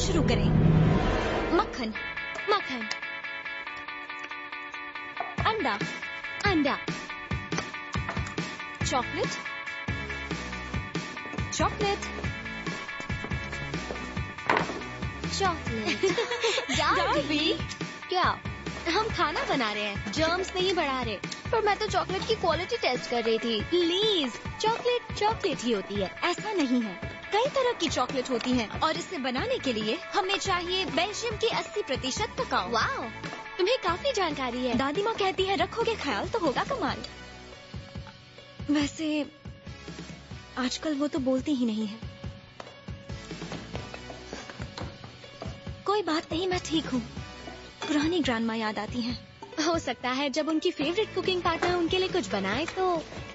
शुरू करें। मक्खन, मक्खन, अंडा, अंडा, चॉकलेट, चॉकलेट, चॉकलेट। डार्बी, क्या? हम खाना बना रहे हैं, जर्म्स नहीं बढ़ा रहे। पर मैं तो चॉकलेट की क्वालिटी टेस्ट कर रही थी। प्लीज, चॉकलेट चॉकलेट ही होती है। ऐसा नहीं है। कई तरह की चॉकलेट होती है और इसे बनाने के लिए हमें चाहिए बेल्जियम की 80% ककाओ। वाओ, तुम्हें काफी जानकारी है। दादी माँ कहती है रखोगे ख्याल तो होगा कमाल। वैसे आजकल वो तो बोलती ही नहीं है। कोई बात नहीं, मैं ठीक हूँ। पुरानी ग्रैंडमा याद आती हैं। हो सकता है जब उनकी फेवरेट कुकिंग पार्टनर उनके लिए कुछ बनाए तो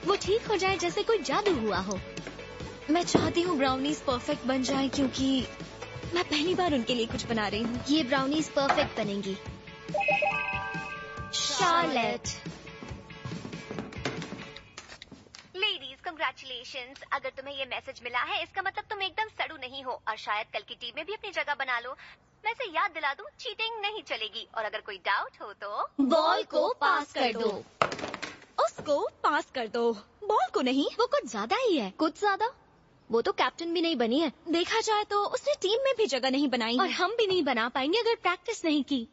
वो ठीक हो जाए, जैसे कोई जादू हुआ हो। मैं चाहती हूँ ब्राउनीज परफेक्ट बन जाए क्योंकि मैं पहली बार उनके लिए कुछ बना रही हूँ। ये ब्राउनीज परफेक्ट बनेंगी। शार्लेट, लेडीज कंग्रेचुलेशंस, अगर तुम्हें ये मैसेज मिला है इसका मतलब तुम एकदम सड़ू नहीं हो और शायद कल की टीम में भी अपनी जगह बना लो। मैं से याद दिला दूं, चीटिंग नहीं चलेगी और अगर कोई डाउट हो तो बॉल को पास कर दो। उसको पास कर दो, बॉल को नहीं। वो कुछ ज्यादा ही है। कुछ ज्यादा? वो तो कैप्टन भी नहीं बनी है। देखा जाए तो उसने टीम में भी जगह नहीं बनाई और है। हम भी नहीं बना पाएंगे अगर प्रैक्टिस नहीं की।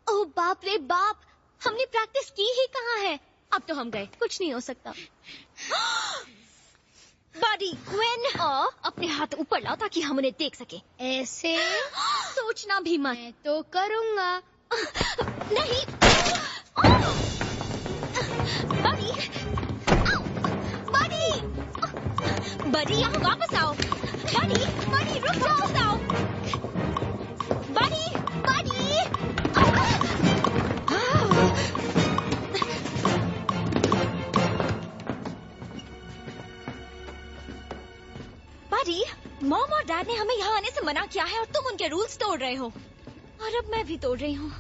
ओह बाप रे बाप, हमने प्रैक्टिस की ही कहाँ है। अब तो हम गए, कुछ नहीं हो सकता। बॉडी क्वीन, अपने हाथ ऊपर लाओ ताकि हम उन्हें देख सके। ऐसे सोचना भी मत। मैं तो करूँगा। नहीं। बॉडी, बॉडी, बॉडी यहाँ वापस आओ। बॉडी, बॉडी रुक जाओ, वापस आओ। Body, body. बॉडी, मॉम और डैड ने हमें यहाँ आने से मना किया है और तुम उनके रूल्स तोड़ रहे हो और अब मैं भी तोड़ रही हूँ।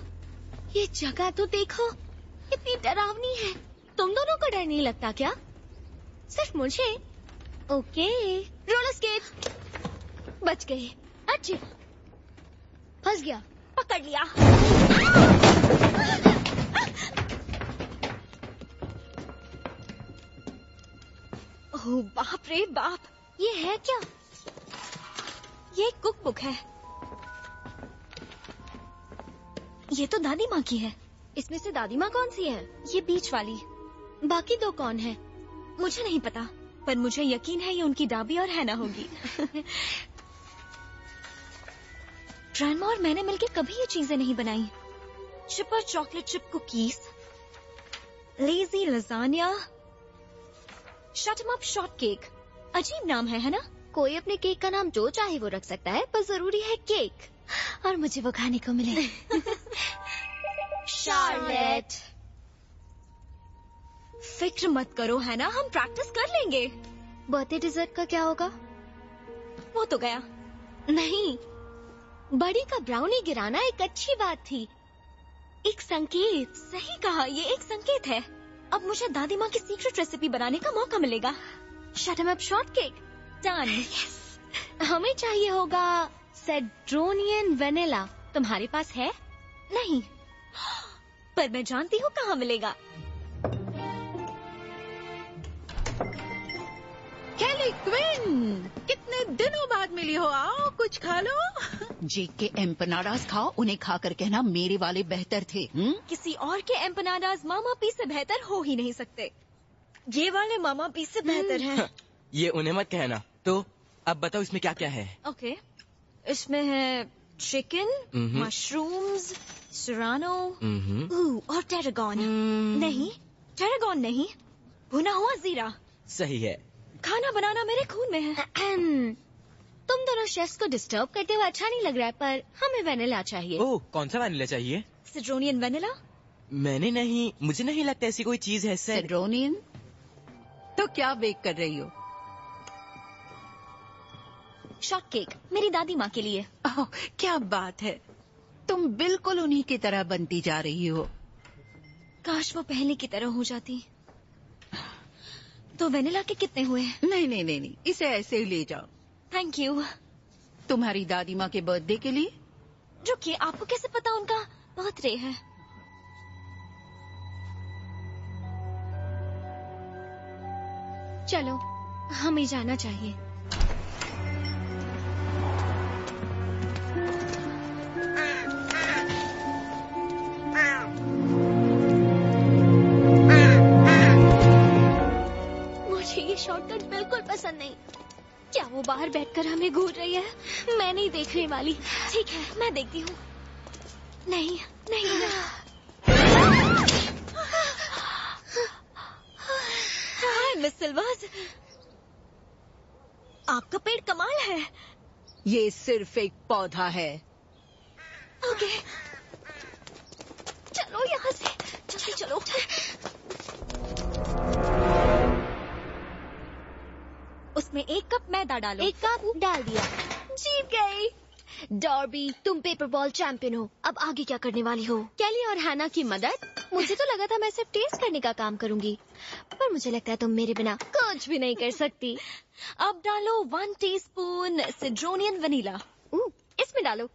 ये जगह तो देखो, कितनी डरावनी है। तुम दोनों को डर नहीं लगता क्या? सिर्फ मुझे। ओके, रोलर स्केट, बच गए। अच्छे, फंस गया। पकड़ लिया। ओह बाप रे बाप, ये है क्या? ये कुक बुक है। ये तो दादी माँ की है। इसमें से दादी माँ कौन सी है? ये बीच वाली। बाकी दो कौन है? मुझे नहीं पता, पर मुझे यकीन है ये उनकी डाबी और हैना होगी। ग्रैंडमा और मैंने मिलकर कभी ये चीजें नहीं बनाई। Cheaper chocolate chip cookies, lazy lasagne, shut up short cake. अजीब नाम है ना? कोई अपने केक का नाम जो चाहे वो रख सकता है, पर जरूरी है केक और मुझे वो खाने को मिले। शार्लेट, फिक्र मत करो है ना, हम प्रैक्टिस कर लेंगे। बर्थडे डिजर्ट का क्या होगा? वो तो गया। नहीं, बड़ी का ब्राउनी गिराना एक अच्छी बात थी, एक संकेत। सही कहा, ये एक संकेत है। अब मुझे दादी माँ की सीक्रेट रेसिपी बनाने का मौका मिलेगा। Shut up short cake done. हमें चाहिए होगा सेड्रोनियन वेनिला। तुम्हारे पास है? नहीं, पर मैं जानती हूँ कहाँ मिलेगा। हेली क्वीन, कितने दिनों बाद मिली हो, आओ कुछ खा लो। जेक के एम्पनाडास खाओ, उन्हें खाकर कहना मेरे वाले बेहतर थे। किसी और के एम्पनाडास मामा पी से बेहतर हो ही नहीं सकते। ये वाले मामा पी से बेहतर हैं। ये उन्हें मत कहना। तो अब बताओ इसमें क्या क्या है? ओके, इसमें है चिकन, मशरूम्स, serrano और टेरागोन। नहीं, टेरागोन नहीं, भुना हुआ जीरा। सही है। खाना बनाना मेरे खून में है। तुम दोनों शेफ्स को डिस्टर्ब करते हुए अच्छा नहीं लग रहा है, पर हमें वेनिला चाहिए। ओह, कौन सा वैनिला चाहिए? सिड्रोनियन वेनिला। मैंने नहीं, मुझे नहीं लगता ऐसी कोई चीज है सर। सेड्रोनियन? तो क्या बेक कर रही हो? शॉर्ट केक, मेरी दादी माँ के लिए। ओह, क्या बात है, तुम बिल्कुल उन्हीं की तरह बनती जा रही हो। काश वो पहले की तरह हो जाती। तो वेनिला के कितने हुए? नहीं नहीं नहीं नहीं, इसे ऐसे ही ले जाओ। Thank you. तुम्हारी दादी माँ के बर्थडे के लिए? रुकिए, आपको कैसे पता उनका बर्थडे है? चलो, हमें जाना चाहिए। मुझे ये शॉर्टकट बिल्कुल पसंद नहीं। क्या वो बाहर बैठकर हमें घूर रही है? मैं नहीं देखने वाली। ठीक है, मैं देखती हूँ। नहीं नहीं हाय मिस सिल्वर्स, आपका पेड़ कमाल है। ये सिर्फ एक पौधा है। ओके, चलो यहाँ से, जल्दी चलो। उसमें 1 कप मैदा डालो। 1 कप डाल दिया। जीत गई। डॉर्बी, तुम पेपर बॉल चैंपियन हो। अब आगे क्या करने वाली हो? कैली और हैना की मदद? मुझे तो लगा था मैं सिर्फ टेस्ट करने का काम करूंगी, पर मुझे लगता है तुम मेरे बिना कुछ भी नहीं कर सकती। अब डालो 1 टीस्पून सिड्रोनियन वनीला। इसमें डालो।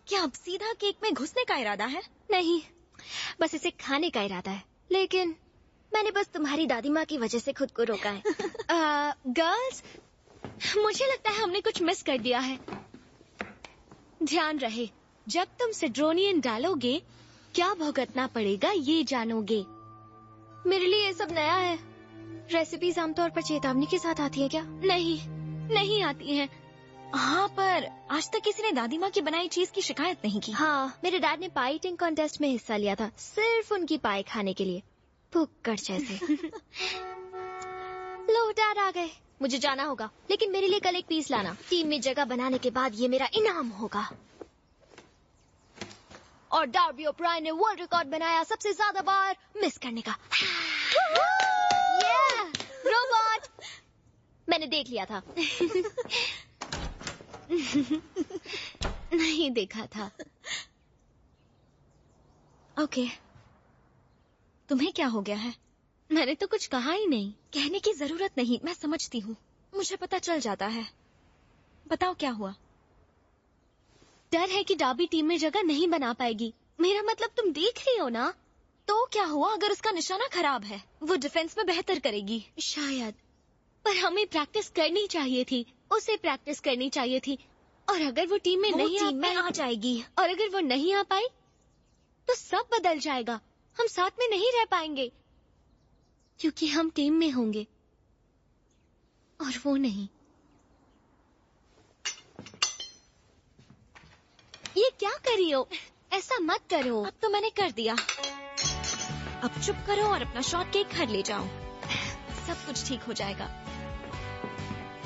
क्या अब सीधा केक में घुसने का इरादा है? नहीं, बस इसे खाने का इरादा है। लेकिन मैंने बस तुम्हारी दादी माँ की वजह से खुद को रोका है। गर्ल्स, मुझे लगता है हमने कुछ मिस कर दिया है। ध्यान रहे, जब तुम सिड्रोनियन डालोगे क्या भुगतना पड़ेगा ये जानोगे। मेरे लिए ये सब नया है। रेसिपीज आमतौर पर चेतावनी के साथ आती है क्या? नहीं, नहीं आती हैं। हाँ, पर आज तक किसी ने दादी माँ की बनाई चीज की शिकायत नहीं की। हाँ, मेरे डैड ने पाई ईटिंग कॉन्टेस्ट में हिस्सा लिया था, सिर्फ उनकी पाई खाने के लिए। भुक्कड़ जैसे। लो, डैड आ गए। मुझे जाना होगा, लेकिन मेरे लिए कल एक पीस लाना। टीम में जगह बनाने के बाद ये मेरा इनाम होगा। और डार्बी ओ'ब्रायन ने वर्ल्ड रिकॉर्ड बनाया सबसे ज्यादा बार मिस करने का। रोबोट, मैंने देख लिया था। नहीं देखा था। ओके, तुम्हें क्या हो गया है? मैंने तो कुछ कहा ही नहीं। कहने की जरूरत नहीं, मैं समझती हूँ। मुझे पता चल जाता है। बताओ क्या हुआ? डर है कि डार्बी टीम में जगह नहीं बना पाएगी। मेरा मतलब तुम देख रही हो ना। तो क्या हुआ अगर उसका निशाना खराब है? वो डिफेंस में बेहतर करेगी। शायद, पर हमें प्रैक्टिस करनी चाहिए थी। उसे प्रैक्टिस करनी चाहिए थी। और अगर वो टीम में नहीं आ जाएगी। और अगर वो नहीं आ पाई तो सब बदल जाएगा। हम साथ में नहीं रह पाएंगे, क्योंकि हम टीम में होंगे और वो नहीं। ये क्या कर रही हो? ऐसा मत करो। अब तो मैंने कर दिया। अब चुप करो और अपना शॉर्ट केक घर ले जाओ। सब कुछ ठीक हो जाएगा।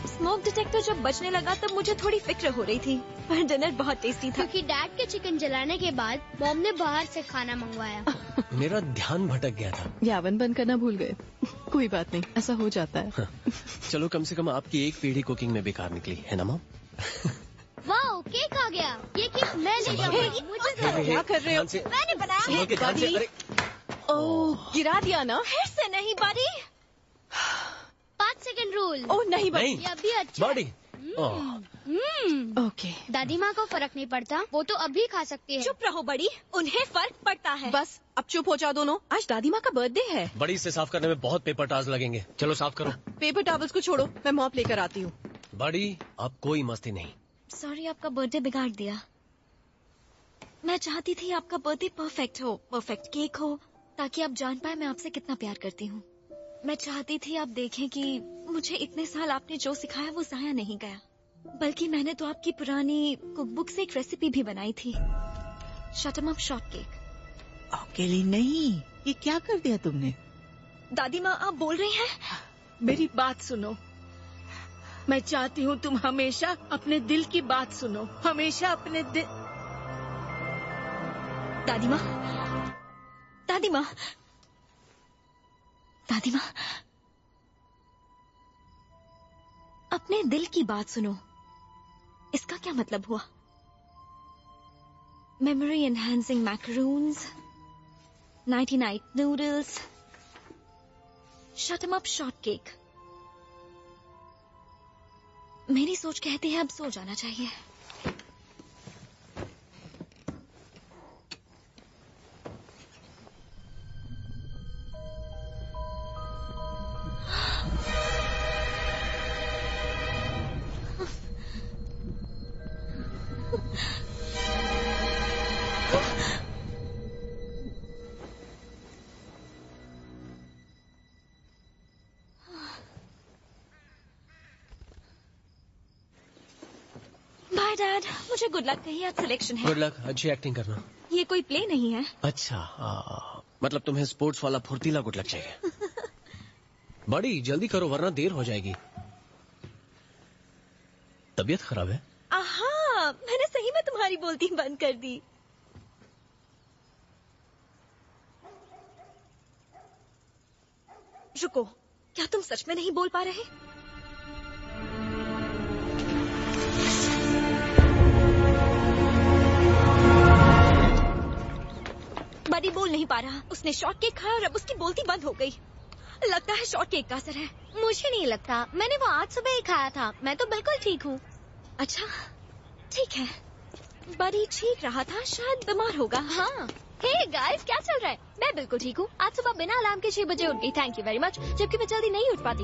स्मोक डिटेक्टर जब बजने लगा तब मुझे थोड़ी फिक्र हो रही थी, पर डिनर बहुत टेस्टी था। क्योंकि डैड के चिकन जलाने के बाद मॉम ने बाहर से खाना मंगवाया। मेरा ध्यान भटक गया था। यावन बंद करना भूल गए। कोई बात नहीं, ऐसा हो जाता है। चलो, कम से कम आपकी एक पीढ़ी कुकिंग में बेकार निकली है ना मॉम? वाह, केक आ गया। ये केक मैं ले जाऊंगी। मुझे क्या कर रहे हो? मैंने बनाया। ओह, गिरा दिया ना? फिर से नहीं बारी। 5 सेकंड रूल। ओह नहीं नहीं, ये अभी अच्छा। बॉडी। ओके, दादी माँ को फर्क नहीं पड़ता, वो तो अभी खा सकती है। चुप रहो बड़ी, उन्हें फर्क पड़ता है। बस अब चुप हो जाओ दोनों। आज दादी माँ का बर्थडे है। बड़ी से साफ करने में बहुत पेपर टावल्स लगेंगे। चलो साफ करो। पेपर टॉवल्स को छोड़ो, मैं मॉप लेकर आती हूँ। बड़ी, अब कोई मस्ती नहीं। सॉरी, आपका बर्थडे बिगाड़ दिया। मैं चाहती थी आपका बर्थडे परफेक्ट हो, परफेक्ट केक हो, ताकि आप जान पाए मैं आपसे कितना प्यार करती हूँ। मैं चाहती थी आप देखें कि मुझे इतने साल आपने जो सिखाया वो जाया नहीं गया, बल्कि मैंने तो आपकी पुरानी कुकबुक से एक रेसिपी भी बनाई थी, shut 'em up short cake. अकेली नहीं, ये क्या कर दिया तुमने? दादी माँ, आप बोल रही हैं? मेरी बात सुनो। मैं चाहती हूँ तुम हमेशा अपने दिल की बात सुनो, हमेशा अपने दिल। दादी माँ, दादी माँ, दादी माँ, अपने दिल की बात सुनो, इसका क्या मतलब हुआ? Memory enhancing macaroons, 99 noodles, shut 'em up short cake. मेरी सोच कहती है अब सो जाना चाहिए। बाय डैड, मुझे गुड लक कहिए, आज सिलेक्शन है। गुड लक, अच्छी एक्टिंग करना। ये कोई प्ले नहीं है। अच्छा, मतलब तुम्हें स्पोर्ट्स वाला फुर्तीला गुड लक चाहिए। बड़ी जल्दी करो वरना देर हो जाएगी। तबीयत खराब है? आहा, मैंने सही में तुम्हारी बोलती बंद कर दी। रुको, क्या तुम सच में नहीं बोल पा रहे? बडी बोल नहीं पा रहा। उसने शॉर्ट केक खाया और अब उसकी बोलती बंद हो गई। लगता है शॉर्ट केक का असर है। मुझे नहीं लगता, मैंने वो आज सुबह ही खाया था। मैं तो बिल्कुल ठीक हूँ। अच्छा, ठीक है। बडी ठीक रहा था, शायद बीमार होगा। हाँ। हे गाइस, क्या चल रहा है? मैं बिल्कुल ठीक हूँ। आज सुबह बिना अलार्म के 6 बजे उठ गई। Thank you very much. जबकि मैं जल्दी नहीं उठ पाती।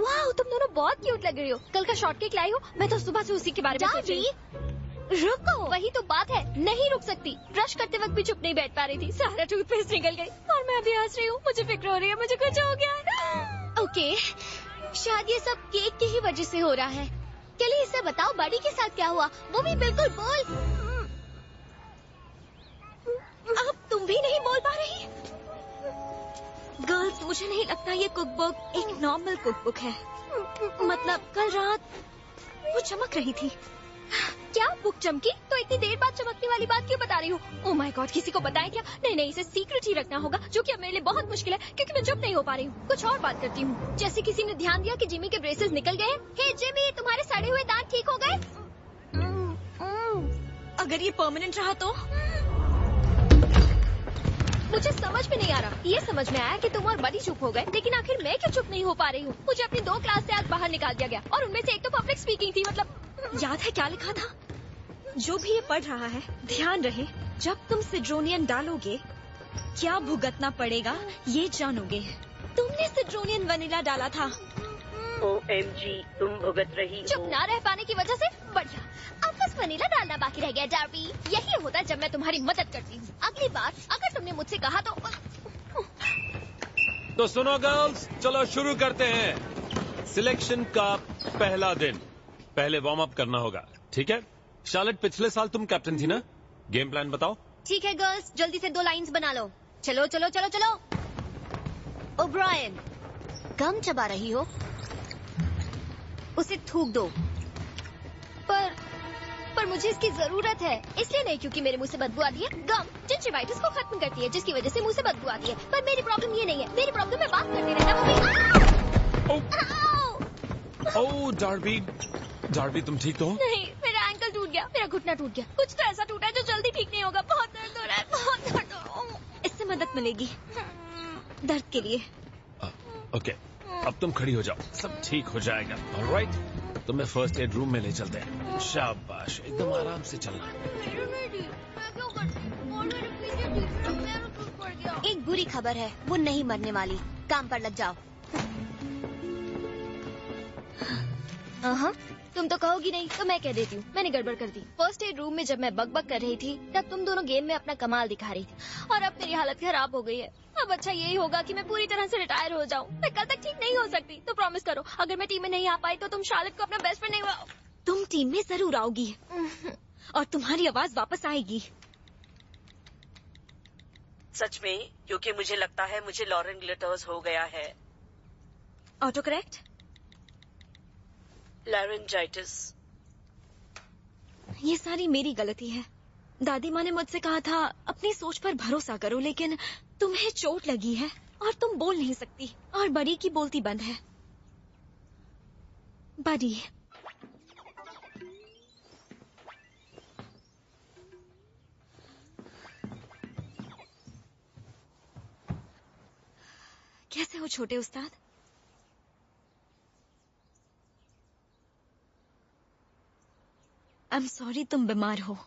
वाह, तुम दोनों बहुत क्यूट लग रही हो। कल का शॉर्ट केक लाई हो? मैं तो सुबह से उसी के बारे में सोच रही हूँ। रुको, वही तो बात है, नहीं रुक सकती। ब्रश करते वक्त भी चुप नहीं बैठ पा रही थी। सारा टूथपेस्ट निकल गई और मैं अभी हंस रही हूँ। मुझे फिक्र हो रही है, मुझे कुछ हो गया है। ओके, शायद ये सब केक की ही वजह से हो रहा है। चलिए इसे बताओ, बडी के साथ क्या हुआ? वो भी बिल्कुल बोल। अब तुम भी नहीं बोल पा रही? गर्ल्स, मुझे नहीं लगता ये कुकबुक एक नॉर्मल कुकबुक है। मतलब कल रात वो चमक रही थी। क्या बुक चमकी? तो इतनी देर बाद चमकने वाली बात क्यों बता रही हूँ? ओह माय गॉड, किसी को बताएं क्या? नहीं, इसे सीक्रेट ही रखना होगा, जो कि अब मेरे लिए बहुत मुश्किल है क्योंकि मैं चुप नहीं हो पा रही हूँ। कुछ और बात करती हूँ। जैसे किसी ने ध्यान दिया कि जिमी के ब्रेसेस निकल गए। हे जिमी, तुम्हारे सड़े हुए दांत ठीक हो गए? अगर ये परमानेंट रहा तो? मुझे समझ में नहीं आ रहा। ये समझ में आया कि तुम और बडी चुप हो गए, लेकिन आखिर मैं क्यों चुप नहीं हो पा रही हूँ? मुझे अपनी 2 क्लास से आज बाहर निकाल दिया गया और उनमें से एक तो पब्लिक स्पीकिंग थी। मतलब याद है क्या लिखा था? जो भी ये पढ़ रहा है, ध्यान रहे, जब तुम सिड्रोनियन डालोगे क्या भुगतना पड़ेगा ये जानोगे। तुमने सिड्रोनियन वनीला डाला था। OMG, तुम भुगत रही हो। चुप ना रह पाने की वजह से? बढ़िया, अब बस वनीला डालना बाकी रह गया। डार्बी, यही होता है जब मैं तुम्हारी मदद करती हूँ। अगली बार अगर तुमने मुझसे कहा तो सुनो गर्ल्स, चलो शुरू करते हैं। सिलेक्शन का पहला दिन। पहले वार्म अप करना होगा, ठीक है? शार्लेट, पिछले साल तुम कैप्टन थी ना? गेम प्लान बताओ। ठीक है गर्ल्स, जल्दी से 2 लाइंस बना लो। चलो चलो चलो चलो। ओब्रायन, गम चबा रही हो? उसे थूक दो। पर मुझे इसकी जरूरत है। इसलिए नहीं क्योंकि मेरे मुंह से बदबू आती है। गम जिंजिवाइटिस को खत्म करती है, जिसकी वजह से मुंह से बदबू आती है। पर मेरी प्रॉब्लम ये नहीं है। मेरी प्रॉब्लम है बात करते रहना। ओह डार्बी, तुम ठीक तो हो? नहीं, मेरा एंकल टूट गया, मेरा घुटना टूट गया। कुछ तो ऐसा टूटा है जो जल्दी ठीक नहीं होगा। बहुत दर्द हो रहा है, बहुत दर्द हो रहा है। इससे मदद मिलेगी दर्द के लिए। ओके, अब तुम खड़ी हो जाओ, सब ठीक हो जाएगा। ऑलराइट, तुम्हें फर्स्ट एड रूम में ले चलते हैं। शाबाश, एकदम आराम से चलना। एक बुरी खबर है, वो नहीं मरने वाली। काम पर लग जाओ। तुम तो कहोगी नहीं, तो मैं कह देती हूँ, मैंने गड़बड़ कर दी। फर्स्ट एड रूम में जब मैं बक कर रही थी, तब तुम दोनों गेम में अपना कमाल दिखा रही थी और अब मेरी हालत खराब हो गई है। अब अच्छा यही होगा कि मैं पूरी तरह से रिटायर हो जाऊँ। मैं कल तक ठीक नहीं हो सकती, तो प्रॉमिस करो, अगर मैं टीम में नहीं आ पाई तो तुम शार्लेट को अपना बेस्ट फ्रेंड नहीं बनाओ। तुम टीम में जरूर आओगी और तुम्हारी आवाज वापस आएगी। सच में? क्योंकि मुझे लगता है मुझे लॉरेन ग्लिटर्स हो गया है। Auto correct? लैरेंजाइटिस। ये सारी मेरी गलती है। दादी माँ ने मुझसे कहा था अपनी सोच पर भरोसा करो, लेकिन तुम्हें चोट लगी है और तुम बोल नहीं सकती और बड़ी की बोलती बंद है। बडी। कैसे हो छोटे उस्ताद? आई एम सॉरी तुम बीमार हो,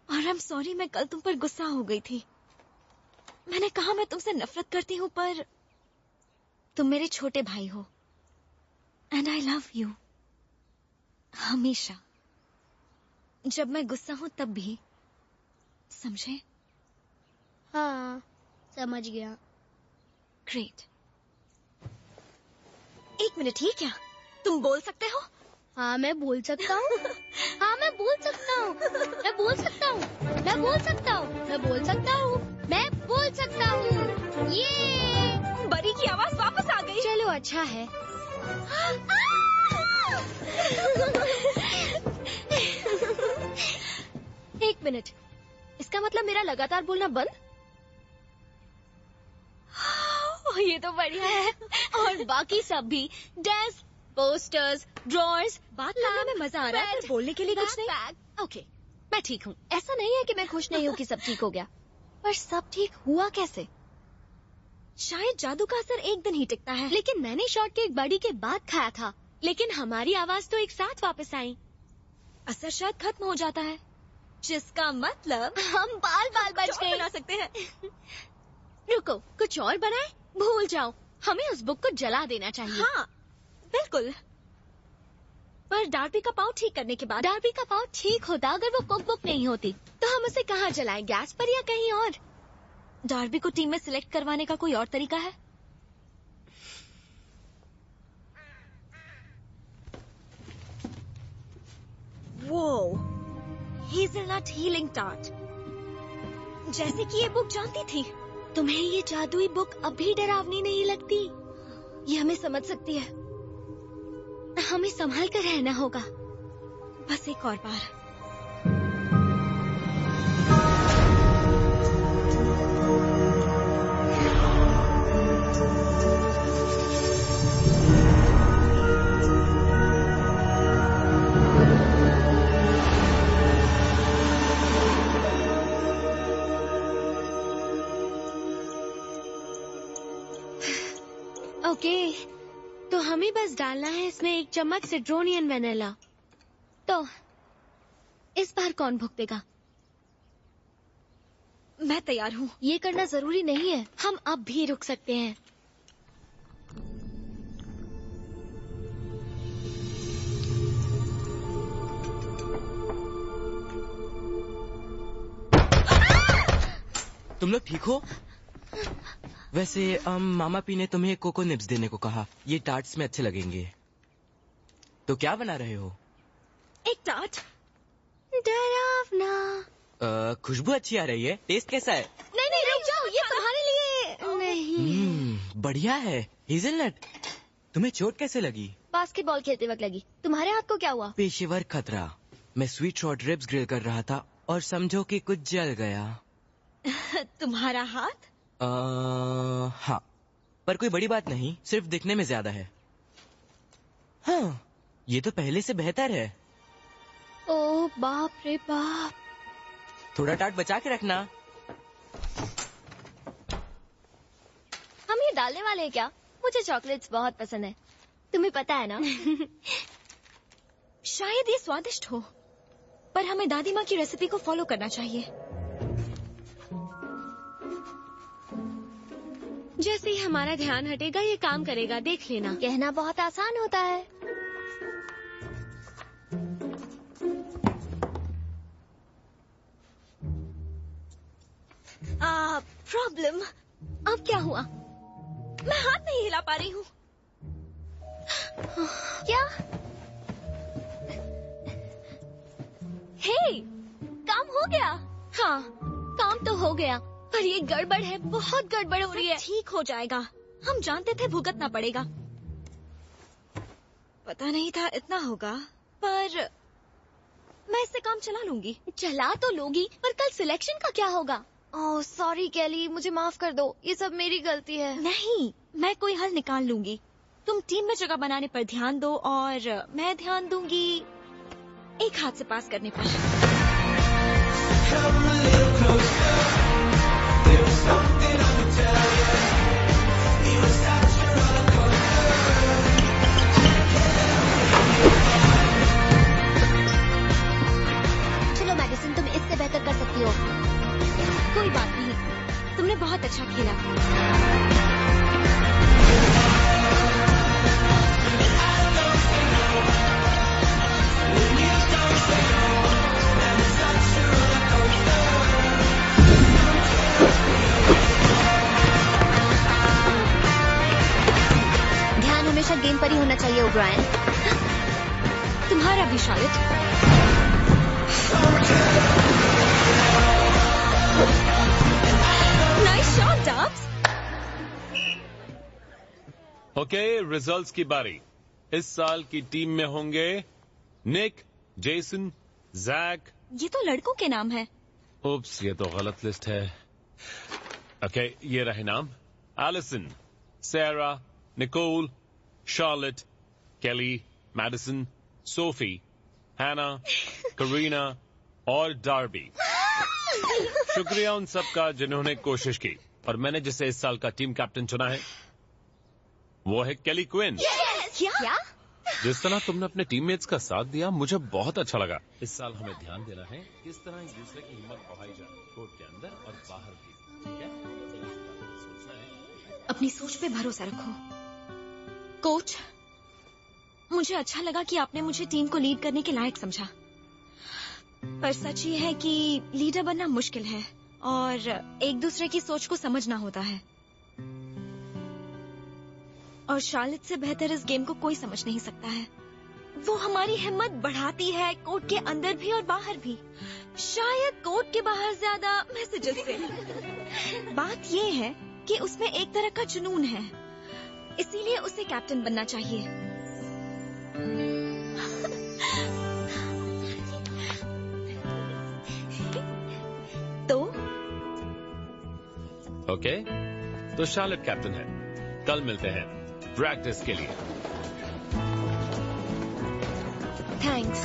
और आई एम सॉरी मैं कल तुम पर गुस्सा हो गई थी। मैंने कहा मैं तुमसे नफरत करती हूँ, पर तुम मेरे छोटे भाई हो एंड आई लव यू हमेशा। जब मैं गुस्सा हूँ तब भी, समझे? हाँ, समझ गया। ग्रेट। एक मिनट, ये क्या? तुम बोल सकते हो? हाँ, मैं बोल सकता हूँ। हाँ, मैं बोल सकता हूँ। मैं बोल सकता हूँ। मैं बोल सकता हूँ। मैं बोल सकता हूँ। मैं बोल सकता हूँ। ये बड़ी की आवाज वापस आ गई। चलो, अच्छा है। एक मिनट, इसका मतलब मेरा लगातार बोलना बंद? ये तो बढ़िया है। और बाकी सब भी, डेस्क, पोस्टर्स, ड्रॉर्स, बात करने में मजा आ रहा है, पर बोलने के लिए कुछ नहीं। ओके, मैं ठीक हूँ। ऐसा नहीं है कि मैं खुश नहीं हूँ कि सब ठीक हो गया, पर सब ठीक हुआ कैसे? शायद जादू का असर एक दिन ही टिकता है। लेकिन मैंने शॉर्ट केक बड़ी के बाद खाया था, लेकिन हमारी आवाज तो एक साथ वापस आई। असर शायद खत्म हो जाता है, जिसका मतलब हम बाल बाल बच गए। बना सकते हैं। रुको, कुछ और बनाए? भूल जाओ, हमें उस बुक को जला देना चाहिए। हाँ, बिल्कुल। पर डार्बी का पाँव ठीक करने के बाद। डार्बी का पाँव ठीक होता अगर वो कुक बुक नहीं होती, तो हम उसे कहाँ जलाएं? गैस पर या कहीं और? डार्बी को टीम में सिलेक्ट करवाने का कोई और तरीका है? वो हेज़लनट हीलिंग टार्ट, जैसे कि ये बुक जानती थी। तुम्हें ये जादुई बुक अभी डरावनी नहीं लगती? ये हमें समझ सकती है। हमें संभाल कर रहना होगा। बस एक और बार। ओके, तो हमें बस डालना है इसमें 1 चम्मच सिट्रोनियन वेनिला। तो इस बार कौन भुगतेगा? मैं तैयार हूँ। ये करना जरूरी नहीं है, हम अब भी रुक सकते हैं। तुम लोग ठीक हो? वैसे मामा पी ने तुम्हें कोको निप्स देने को कहा, ये टार्ट्स में अच्छे लगेंगे। तो क्या बना रहे हो? एक टार्ट। डरावना। खुशबू अच्छी आ रही है। टेस्ट कैसा है? नहीं, रुक जाओ, ये तुम्हारे लिए नहीं। बढ़िया है। हेज़लनट, तुम्हें चोट कैसे लगी? बास्केटबॉल खेलते वक्त लगी। तुम्हारे हाथ को क्या हुआ? पेशेवर खतरा। मैं स्वीट शॉर्ट रिब्स ग्रिल कर रहा था और समझो कि कुछ जल गया। तुम्हारा हाथ? हाँ, पर कोई बड़ी बात नहीं, सिर्फ दिखने में ज्यादा है। हाँ, ये तो पहले से बेहतर है। ओ बाप रे बाप। थोड़ा टार्ट बचा के रखना। हम ये डालने वाले हैं क्या? मुझे चॉकलेट्स बहुत पसंद है, तुम्हें पता है ना। शायद ये स्वादिष्ट हो, पर हमें दादी माँ की रेसिपी को फॉलो करना चाहिए। जैसे ही हमारा ध्यान हटेगा ये काम करेगा, देख लेना। कहना बहुत आसान होता है। प्रॉब्लम। अब क्या हुआ? मैं हाथ नहीं हिला पा रही हूँ। क्या? हे, काम हो गया। हाँ, काम तो हो गया, पर ये गड़बड़ है, बहुत गड़बड़ हो रही है। ठीक हो जाएगा, हम जानते थे भुगतना पड़ेगा। पता नहीं था इतना होगा, पर मैं इससे काम चला लूंगी। चला तो लोगी, पर कल सिलेक्शन का क्या होगा? ओह सॉरी कैली, मुझे माफ कर दो, ये सब मेरी गलती है। नहीं, मैं कोई हल निकाल लूंगी, तुम टीम में जगह बनाने पर ध्यान दो और मैं ध्यान दूंगी एक हाथ से पास करने पर। चलो मैडिसन, तुम इससे बेहतर कर सकती हो। कोई बात नहीं, तुमने बहुत अच्छा खेला। ध्यान हमेशा गेम पर ही होना चाहिए ओब्रायन। तुम्हारा भी शायद। Nice shot dubs. Okay, results की बारी। इस साल की टीम में होंगे निक, जेसन, जैक। ये तो लड़कों के नाम है। उप्स, ये तो गलत लिस्ट है। ओके, ये रहे नाम। एलिसन, सैरा, निकोल, शार्लेट, केली, मैडिसन, सोफी, हैना, करीना और डार्बी। शुक्रिया उन सब का जिन्होंने कोशिश की, और मैंने जिसे इस साल का टीम कैप्टन चुना है वो है केली क्विन। क्या? जिस तरह तुमने अपने टीममेट्स का साथ दिया मुझे बहुत अच्छा लगा। इस साल हमें ध्यान देना है किस तरह एक दूसरे की हिम्मत बढ़ाई जाए, कोर्ट के अंदर और बाहर भी। ठीक है? सोचना है। अपनी सोच पे भरोसा रखो। कोच, मुझे अच्छा लगा कि आपने मुझे टीम को लीड करने के लायक समझा, पर सच ये है कि लीडर बनना मुश्किल है और एक दूसरे की सोच को समझना होता है, और शार्लेट से बेहतर इस गेम को कोई समझ नहीं सकता है। वो हमारी हिम्मत बढ़ाती है, कोर्ट के अंदर भी और बाहर भी, शायद कोर्ट के बाहर ज्यादा मैसेजेस से। बात ये है कि उसमें एक तरह का जुनून है, इसीलिए उसे कैप्टन बनना चाहिए। तो ओके, तो शार्लेट कैप्टन है। कल मिलते हैं प्रैक्टिस के लिए। थैंक्स,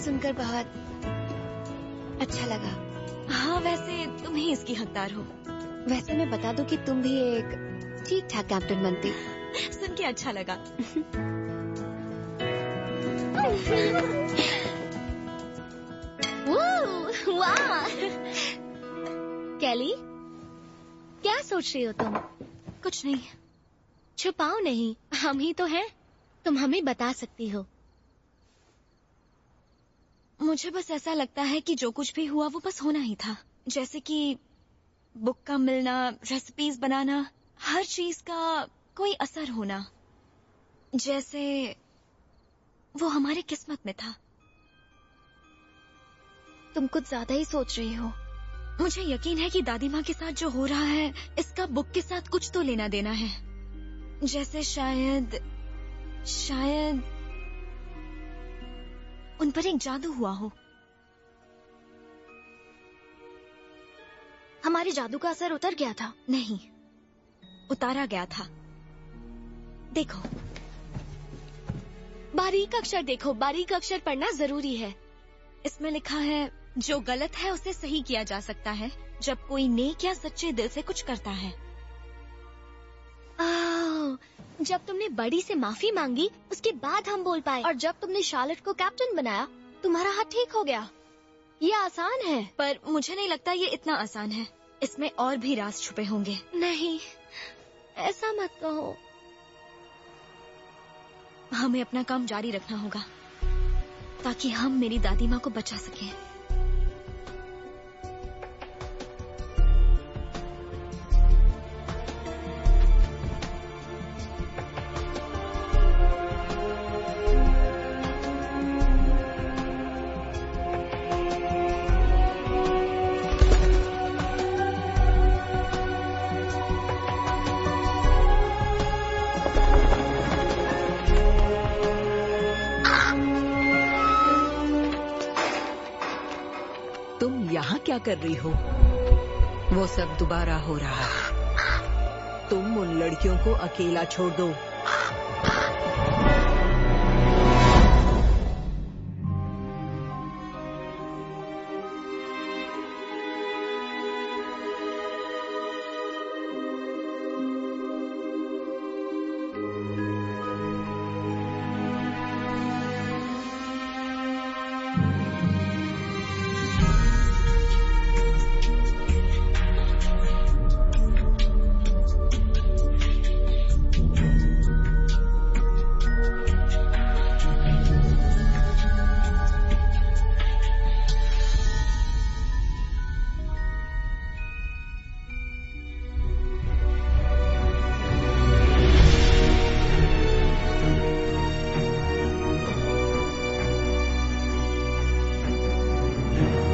सुनकर बहुत अच्छा लगा। हाँ, वैसे तुम ही इसकी हकदार हो। वैसे मैं बता दूं कि तुम भी एक ठीक ठाक कैप्टन बनती। सुन के अच्छा लगा। वाह! केली, क्या सोच रही हो तुम? कुछ नहीं। छुपाओ नहीं, हम ही तो हैं। तुम हमें बता सकती हो। मुझे बस ऐसा लगता है कि जो कुछ भी हुआ वो बस होना ही था। जैसे कि बुक का मिलना, रेसिपीज बनाना, हर चीज का कोई असर होना, जैसे वो हमारी किस्मत में था। तुम कुछ ज्यादा ही सोच रही हो। मुझे यकीन है कि दादी माँ के साथ जो हो रहा है इसका बुक के साथ कुछ तो लेना देना है। जैसे शायद उन पर एक जादू हुआ हो। हमारे जादू का असर उतर गया था? नहीं, उतारा गया था। देखो, बारीक अक्षर देखो। बारीक अक्षर पढ़ना जरूरी है। इसमें लिखा है जो गलत है उसे सही किया जा सकता है जब कोई नेक या सच्चे दिल से कुछ करता है। जब तुमने बड़ी से माफी मांगी उसके बाद हम बोल पाए, और जब तुमने शार्लेट को कैप्टन बनाया तुम्हारा हाथ ठीक हो गया। ये आसान है। पर मुझे नहीं लगता ये इतना आसान है। इसमें और भी राज छुपे होंगे। नहीं, ऐसा मत कहो। हमें अपना काम जारी रखना होगा ताकि हम मेरी दादी माँ को बचा सकें। यहाँ क्या कर रही हो? वो सब दोबारा हो रहा है। तुम उन लड़कियों को अकेला छोड़ दो। है।